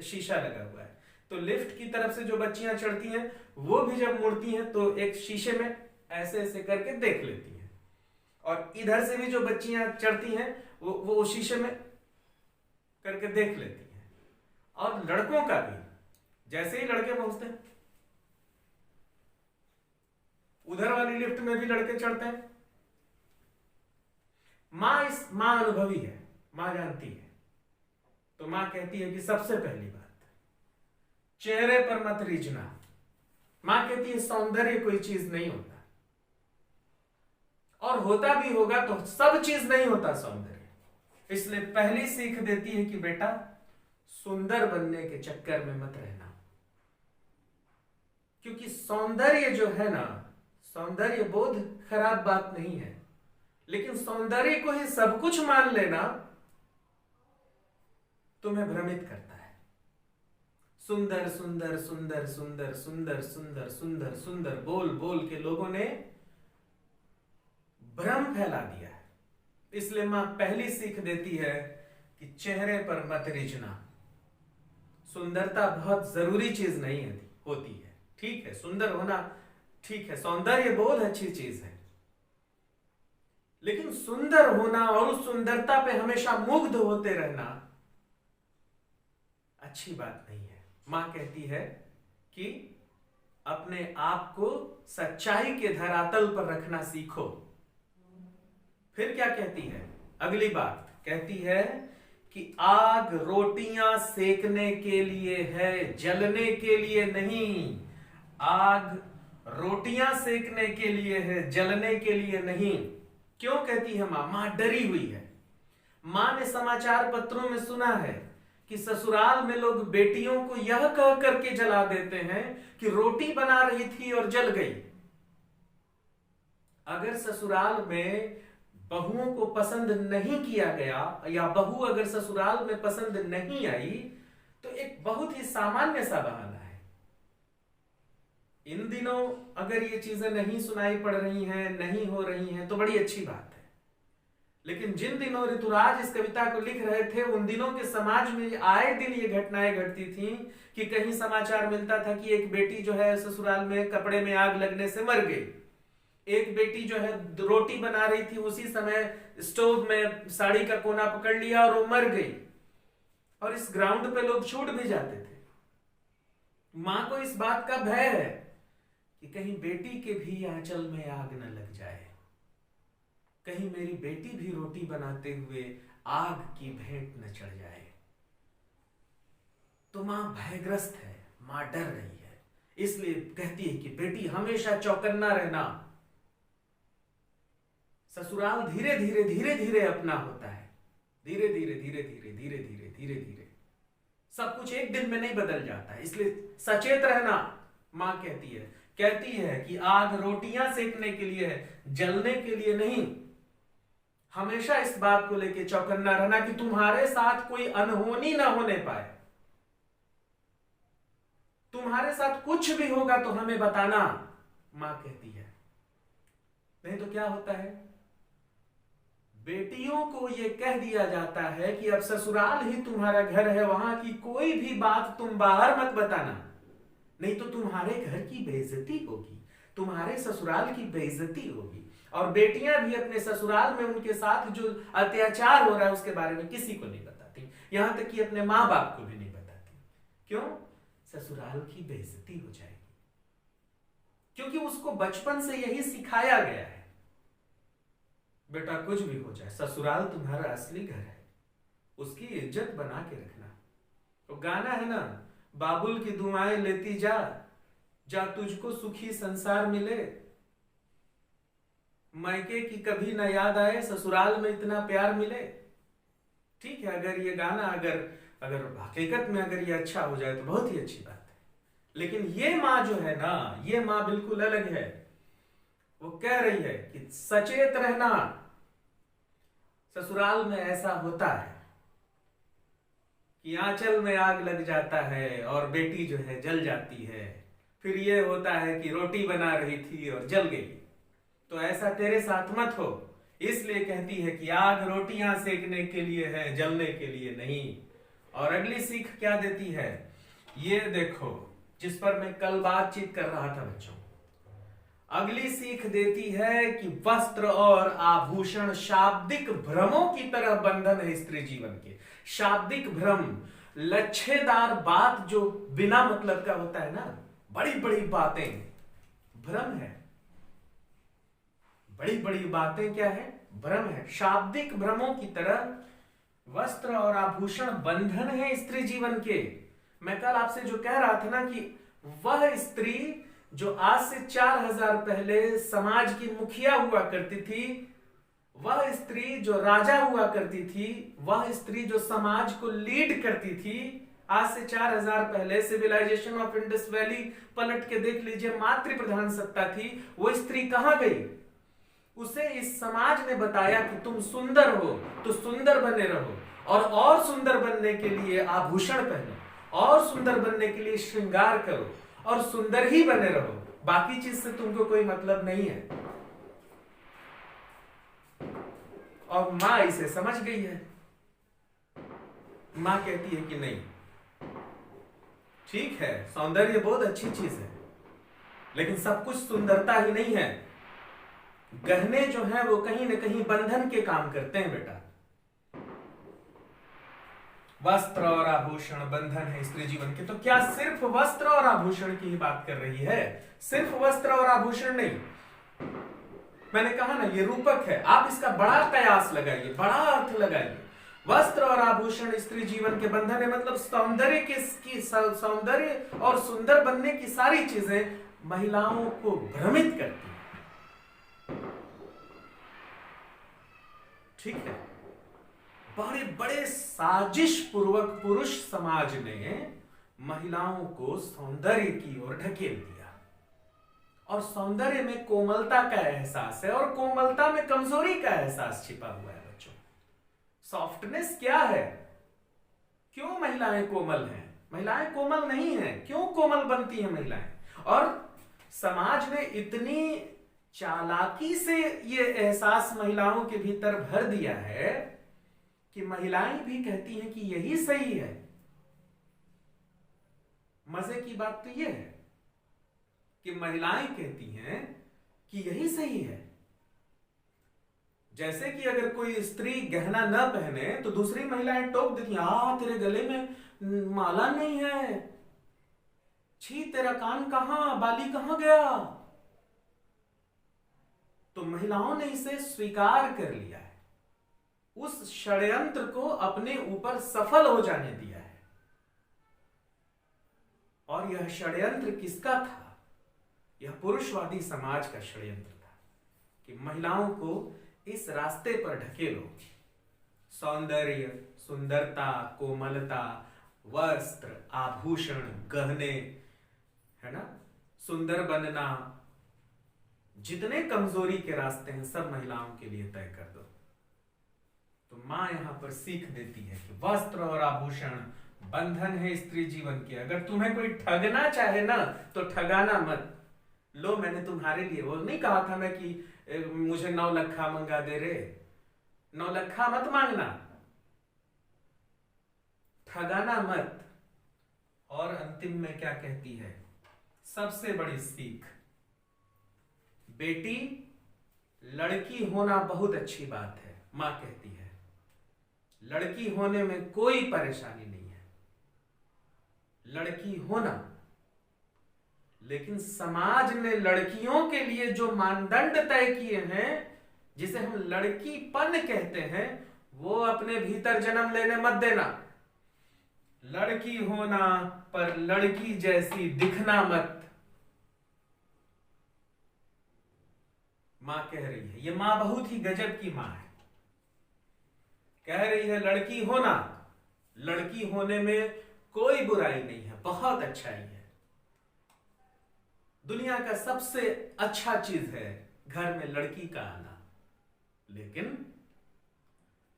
शीशा लगा हुआ है। तो लिफ्ट की तरफ से जो बच्चियां चढ़ती हैं वो भी जब मुड़ती हैं तो एक शीशे में ऐसे ऐसे करके देख लेती हैं, और इधर से भी जो बच्चियां चढ़ती हैं वो शीशे में करके देख लेती हैं। और लड़कों का भी, जैसे ही लड़के पहुंचते हैं उधर वाली लिफ्ट में भी लड़के चढ़ते हैं। मां अनुभवी है, मां जानती है। तो मां कहती है कि सबसे पहली बात, चेहरे पर मत रीझना। मां कहती है सौंदर्य कोई चीज नहीं होता, और होता भी होगा तो सब चीज नहीं होता सौंदर्य। इसलिए पहली सीख देती है कि बेटा, सुंदर बनने के चक्कर में मत रहना, क्योंकि सौंदर्य जो है ना, सौंदर्य बोध खराब बात नहीं है, लेकिन सौंदर्य को ही सब कुछ मान लेना तुम्हें भ्रमित करता है। सुंदर सुंदर सुंदर सुंदर सुंदर सुंदर सुंदर सुंदर बोल बोल के लोगों ने भ्रम फैला दिया है। इसलिए मां पहली सीख देती है कि चेहरे पर मत रीझना। सुंदरता बहुत जरूरी चीज नहीं होती है। ठीक है, सुंदर होना ठीक है, सौंदर्य बोध अच्छी चीज है, लेकिन सुंदर होना और उस सुंदरता पे हमेशा मुग्ध होते रहना अच्छी बात नहीं है। मां कहती है कि अपने आप को सच्चाई के धरातल पर रखना सीखो। फिर क्या कहती है, अगली बात कहती है कि आग रोटियां सेकने के लिए है, जलने के लिए नहीं। आग रोटियां सेकने के लिए है, जलने के लिए नहीं। क्यों कहती है मां डरी हुई है। मां ने समाचार पत्रों में सुना है कि ससुराल में लोग बेटियों को यह कह करके जला देते हैं कि रोटी बना रही थी और जल गई। अगर ससुराल में बहुओं को पसंद नहीं किया गया, या बहू अगर ससुराल में पसंद नहीं आई, तो एक बहुत ही सामान्य सा बहाना है। इन दिनों अगर ये चीजें नहीं सुनाई पड़ रही हैं, नहीं हो रही हैं, तो बड़ी अच्छी बात है। लेकिन जिन दिनों ऋतुराज इस कविता को लिख रहे थे, उन दिनों के समाज में आए दिन ये घटनाएं घटती थीं कि कहीं समाचार मिलता था कि एक बेटी जो है ससुराल में कपड़े में आग लगने से मर गई, एक बेटी जो है रोटी बना रही थी, उसी समय स्टोव में साड़ी का कोना पकड़ लिया और वो मर गई, और इस ग्राउंड पे लोग छूट भी जाते थे। मां को इस बात का भय है कि कहीं बेटी के भी आंचल में आग न लग जाए, कहीं मेरी बेटी भी रोटी बनाते हुए आग की भेंट न चढ़ जाए। तो मां भयग्रस्त है, मां डर रही है, इसलिए कहती है कि बेटी हमेशा चौकन्ना रहना। ससुराल धीरे धीरे धीरे धीरे अपना होता है, धीरे धीरे धीरे धीरे धीरे धीरे धीरे धीरे, सब कुछ एक दिन में नहीं बदल जाता है, इसलिए सचेत रहना। मां कहती है कि आग रोटियां सेकने के लिए है, जलने के लिए नहीं। हमेशा इस बात को लेकर चौकन्ना रहना कि तुम्हारे साथ कोई अनहोनी ना होने पाए। तुम्हारे साथ कुछ भी होगा तो हमें बताना, मां कहती है। नहीं तो क्या होता है, बेटियों को ये कह दिया जाता है कि अब ससुराल ही तुम्हारा घर है, वहां की कोई भी बात तुम बाहर मत बताना, नहीं तो तुम्हारे घर की बेइज्जती होगी, तुम्हारे ससुराल की बेइज्जती होगी। और बेटियां भी अपने ससुराल में उनके साथ जो अत्याचार हो रहा है उसके बारे में किसी को नहीं बताती, यहां तक कि अपने माँ बाप को भी नहीं बताती। क्यों? ससुराल की बेइज्जती हो जाएगी, क्योंकि उसको बचपन से यही सिखाया गया है, बेटा कुछ भी हो जाए ससुराल तुम्हारा असली घर है, उसकी इज्जत बना के रखना। तो गाना है ना, बाबुल की दुआएं लेती जा, जा तुझको सुखी संसार मिले, मायके की कभी ना याद आए, ससुराल में इतना प्यार मिले। ठीक है, अगर ये गाना अगर हकीकत में अगर ये अच्छा हो जाए तो बहुत ही अच्छी बात है, लेकिन ये माँ जो है ना, ये माँ बिल्कुल अलग है। वो कह रही है कि सचेत रहना, ससुराल में ऐसा होता है कि आंचल में आग लग जाता है और बेटी जो है जल जाती है, फिर ये होता है कि रोटी बना रही थी और जल गई। तो ऐसा तेरे साथ मत हो, इसलिए कहती है कि आग रोटियां सेकने के लिए है, जलने के लिए नहीं। और अगली सीख क्या देती है, ये देखो, जिस पर मैं कल बातचीत कर रहा था बच्चों। अगली सीख देती है कि वस्त्र और आभूषण शाब्दिक भ्रमों की तरह बंधन है स्त्री जीवन के। शाब्दिक भ्रम, लच्छेदार बात जो बिना मतलब का होता है ना, बड़ी बड़ी बातें भ्रम है। बड़ी बड़ी बातें क्या है? भ्रम है। शाब्दिक भ्रमों की तरह वस्त्र और आभूषण बंधन है स्त्री जीवन के। मैं कल आपसे जो कह रहा था ना कि वह स्त्री जो आज से 4000 पहले समाज की मुखिया हुआ करती थी, वह स्त्री जो राजा हुआ करती थी, वह स्त्री जो समाज को लीड करती थी, आज से 4000 पहले सिविलाइजेशन ऑफ इंडस वैली पलट के देख लीजिए, मातृ प्रधान सत्ता थी। वो स्त्री कहां गई? उसे इस समाज ने बताया कि तुम सुंदर हो तो सुंदर बने रहो, और सुंदर बनने के लिए आभूषण पहनो, और सुंदर बनने के लिए श्रृंगार करो, और सुंदर ही बने रहो, बाकी चीज से तुमको कोई मतलब नहीं है। और मां इसे समझ गई है। मां कहती है कि नहीं, ठीक है, सौंदर्य बहुत अच्छी चीज है, लेकिन सब कुछ सुंदरता ही नहीं है। गहने जो है वो कहीं ना कहीं बंधन के काम करते हैं बेटा। वस्त्र और आभूषण बंधन है स्त्री जीवन के। तो क्या सिर्फ वस्त्र और आभूषण की ही बात कर रही है? सिर्फ वस्त्र और आभूषण नहीं, मैंने कहा ना ये रूपक है, आप इसका बड़ा कयास लगाइए, बड़ा अर्थ लगाइए। वस्त्र और आभूषण स्त्री जीवन के बंधन है, मतलब सौंदर्य और सुंदर बनने की सारी चीजें महिलाओं को भ्रमित करती है। ठीक है, बड़े बड़े साजिश पूर्वक पुरुष समाज ने महिलाओं को सौंदर्य की ओर ढकेल दिया, और सौंदर्य में कोमलता का एहसास है, और कोमलता में कमजोरी का एहसास छिपा हुआ है बच्चों। सॉफ्टनेस क्या है? क्यों महिलाएं कोमल हैं? महिलाएं कोमल नहीं हैं। क्यों कोमल बनती हैं महिलाएं? और समाज ने इतनी चालाकी से ये एहसास महिलाओं के भीतर भर दिया है कि महिलाएं भी कहती हैं कि यही सही है। मजे की बात तो यह है कि महिलाएं कहती हैं कि यही सही है। जैसे कि अगर कोई स्त्री गहना न पहने तो दूसरी महिलाएं टोक देती हैं, तेरे गले में माला नहीं है, छी तेरा कान कहां, बाली कहां गया। तो महिलाओं ने इसे स्वीकार कर लिया है, उस षड्यंत्र को अपने ऊपर सफल हो जाने दिया है। और यह षड्यंत्र किसका था? यह पुरुषवादी समाज का षड्यंत्र था कि महिलाओं को इस रास्ते पर ढकेलो। सौंदर्य, सुंदरता, कोमलता, वस्त्र, आभूषण, गहने, है ना, सुंदर बनना, जितने कमजोरी के रास्ते हैं सब महिलाओं के लिए तय कर दो। तो मां यहां पर सीख देती है कि वस्त्र और आभूषण बंधन है स्त्री जीवन के। अगर तुम्हें कोई ठगना चाहे ना तो ठगाना मत। लो मैंने तुम्हारे लिए, वो नहीं कहा था मैं कि मुझे 9 लखा मंगा दे रे, नौलखा मत मांगना, ठगाना मत। और अंतिम में क्या कहती है सबसे बड़ी सीख, बेटी लड़की होना बहुत अच्छी बात है। मां कहती है लड़की होने में कोई परेशानी नहीं है, लड़की होना। लेकिन समाज ने लड़कियों के लिए जो मानदंड तय किए हैं, जिसे हम लड़कीपन कहते हैं, वो अपने भीतर जन्म लेने मत देना। लड़की होना पर लड़की जैसी दिखना मत। मां कह रही है, ये मां बहुत ही गजब की मां है, कह रही है लड़की होना, लड़की होने में कोई बुराई नहीं है, बहुत अच्छाई है। दुनिया का सबसे अच्छा चीज है घर में लड़की का आना। लेकिन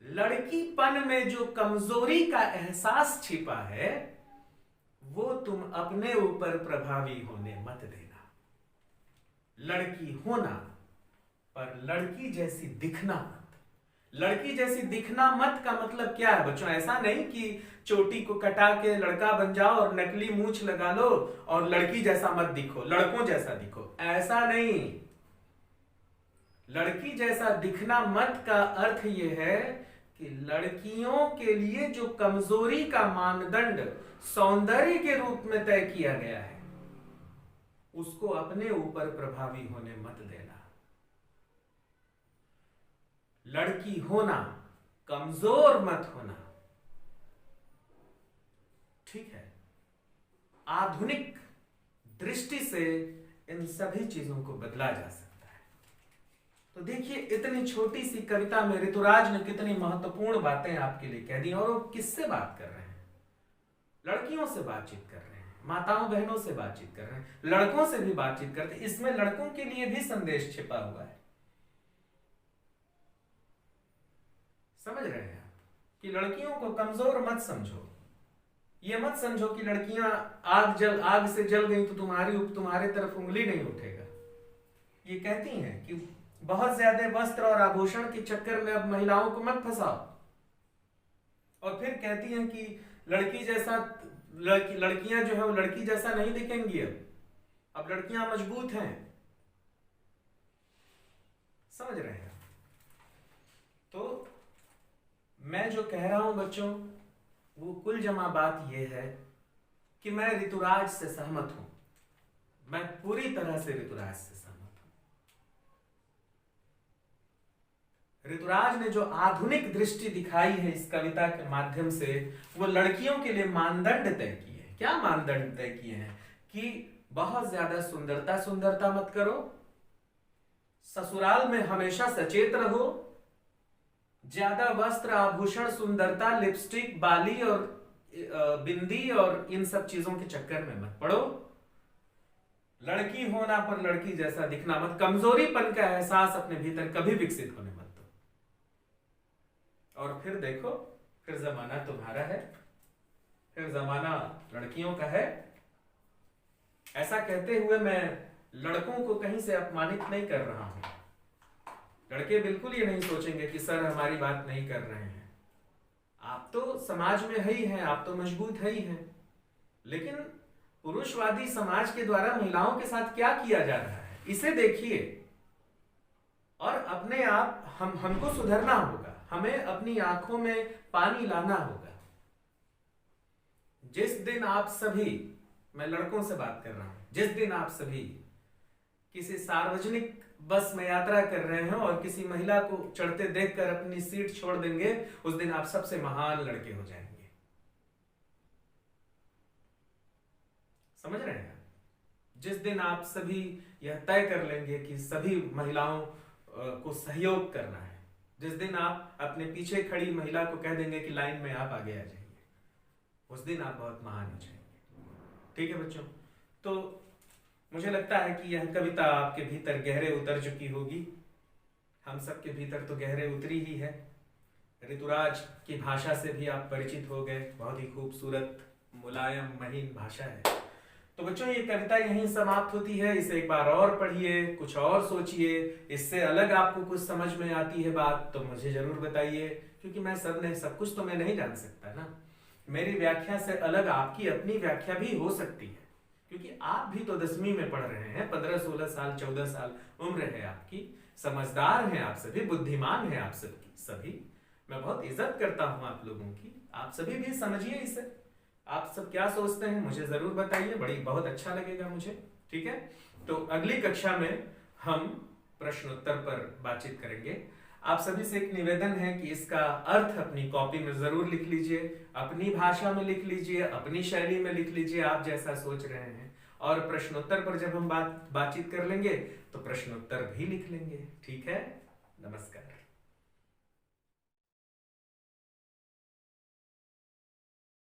लड़कीपन में जो कमजोरी का एहसास छिपा है, वो तुम अपने ऊपर प्रभावी होने मत देना। लड़की होना पर लड़की जैसी दिखना मत। लड़की जैसी दिखना मत का मतलब क्या है बच्चों? ऐसा नहीं कि चोटी को कटा के लड़का बन जाओ और नकली मूंछ लगा लो और लड़की जैसा मत दिखो, लड़कों जैसा दिखो, ऐसा नहीं। लड़की जैसा दिखना मत का अर्थ यह है कि लड़कियों के लिए जो कमजोरी का मानदंड सौंदर्य के रूप में तय किया गया है, उसको अपने ऊपर प्रभावी होने मत देना। लड़की होना, कमजोर मत होना, ठीक है? आधुनिक दृष्टि से इन सभी चीजों को बदला जा सकता है। तो देखिए, इतनी छोटी सी कविता में ऋतुराज ने कितनी महत्वपूर्ण बातें आपके लिए कह दी। और वो किससे बात कर रहे हैं? लड़कियों से बातचीत कर रहे हैं, माताओं बहनों से बातचीत कर रहे हैं, लड़कों से भी बातचीत करते हैं। इसमें लड़कों के लिए भी संदेश छिपा हुआ है। समझ रहे हैं आप कि लड़कियों को कमजोर मत समझो। ये मत समझो कि लड़कियां आग से जल गई तो तुम्हारे तरफ उंगली नहीं उठेगा। ये कहती हैं कि बहुत ज्यादा वस्त्र और आभूषण के चक्कर में अब महिलाओं को मत फंसाओ। और फिर कहती हैं कि लड़कियां जो है वो लड़की जैसा नहीं दिखेंगी। अब लड़कियां मजबूत हैं। समझ रहे हैं? तो मैं जो कह रहा हूं बच्चों, वो कुल जमा बात यह है कि मैं ऋतुराज से सहमत हूं। मैं पूरी तरह से ऋतुराज से सहमत हूं। ऋतुराज ने जो आधुनिक दृष्टि दिखाई है इस कविता के माध्यम से, वो लड़कियों के लिए मानदंड तय किए हैं। क्या मानदंड तय किए हैं? कि बहुत ज्यादा सुंदरता मत करो, ससुराल में हमेशा सचेत रहो, ज्यादा वस्त्र आभूषण सुंदरता लिपस्टिक बाली और बिंदी और इन सब चीजों के चक्कर में मत पड़ो। लड़की होना पर लड़की जैसा दिखना मत। कमजोरीपन का एहसास अपने भीतर कभी विकसित होने मत दो। और फिर देखो, फिर जमाना तुम्हारा है, फिर जमाना लड़कियों का है। ऐसा कहते हुए मैं लड़कों को कहीं से अपमानित नहीं कर रहा हूं। लड़के बिल्कुल ये नहीं सोचेंगे कि सर हमारी बात नहीं कर रहे हैं। आप तो समाज में है ही हैं, आप तो मजबूत है ही हैं। लेकिन पुरुषवादी समाज के द्वारा महिलाओं के साथ क्या किया जा रहा है, इसे देखिए। और अपने आप हमको सुधरना होगा। हमें अपनी आंखों में पानी लाना होगा। जिस दिन आप सभी, मैं लड़कों से बात कर रहा हूं, जिस दिन आप सभी किसी सार्वजनिक बस में यात्रा कर रहे हैं और किसी महिला को चढ़ते देखकर अपनी सीट छोड़ देंगे, उस दिन आप सबसे महान लड़के हो जाएंगे। समझ रहे हैं? जिस दिन आप सभी यह तय कर लेंगे कि सभी महिलाओं को सहयोग करना है, जिस दिन आप अपने पीछे खड़ी महिला को कह देंगे कि लाइन में आप आगे आ जाइए, उस दिन आप बहुत महान हो जाएंगे। ठीक है बच्चों? तो मुझे लगता है कि यह कविता आपके भीतर गहरे उतर चुकी होगी। हम सबके भीतर तो गहरे उतरी ही है। ऋतुराज की भाषा से भी आप परिचित हो गए। बहुत ही खूबसूरत, मुलायम, महीन भाषा है। तो बच्चों ये कविता यहीं समाप्त होती है। इसे एक बार और पढ़िए, कुछ और सोचिए, इससे अलग आपको कुछ समझ में आती है बात तो मुझे जरूर बताइए, क्योंकि मैं सब कुछ तो मैं नहीं जान सकता ना। मेरी व्याख्या से अलग आपकी अपनी व्याख्या भी हो सकती है, क्योंकि आप भी तो 10वीं में पढ़ रहे हैं, 15-16 साल 14 साल उम्र है आपकी, समझदार हैं आप सभी, बुद्धिमान हैं आप सभी। मैं बहुत इज्जत करता हूं आप लोगों की, आप सभी भी समझिए इसे। आप सब क्या सोचते हैं मुझे जरूर बताइए, बहुत अच्छा लगेगा मुझे। ठीक है, तो अगली कक्षा में हम प्रश्नोत्तर पर बातचीत करेंगे। आप सभी से एक निवेदन है कि इसका अर्थ अपनी कॉपी में जरूर लिख लीजिए, अपनी भाषा में लिख लीजिए, अपनी शैली में लिख लीजिए, आप जैसा सोच रहे हैं। और प्रश्नोत्तर पर जब हम बातचीत कर लेंगे तो प्रश्नोत्तर भी लिख लेंगे। ठीक है, नमस्कार।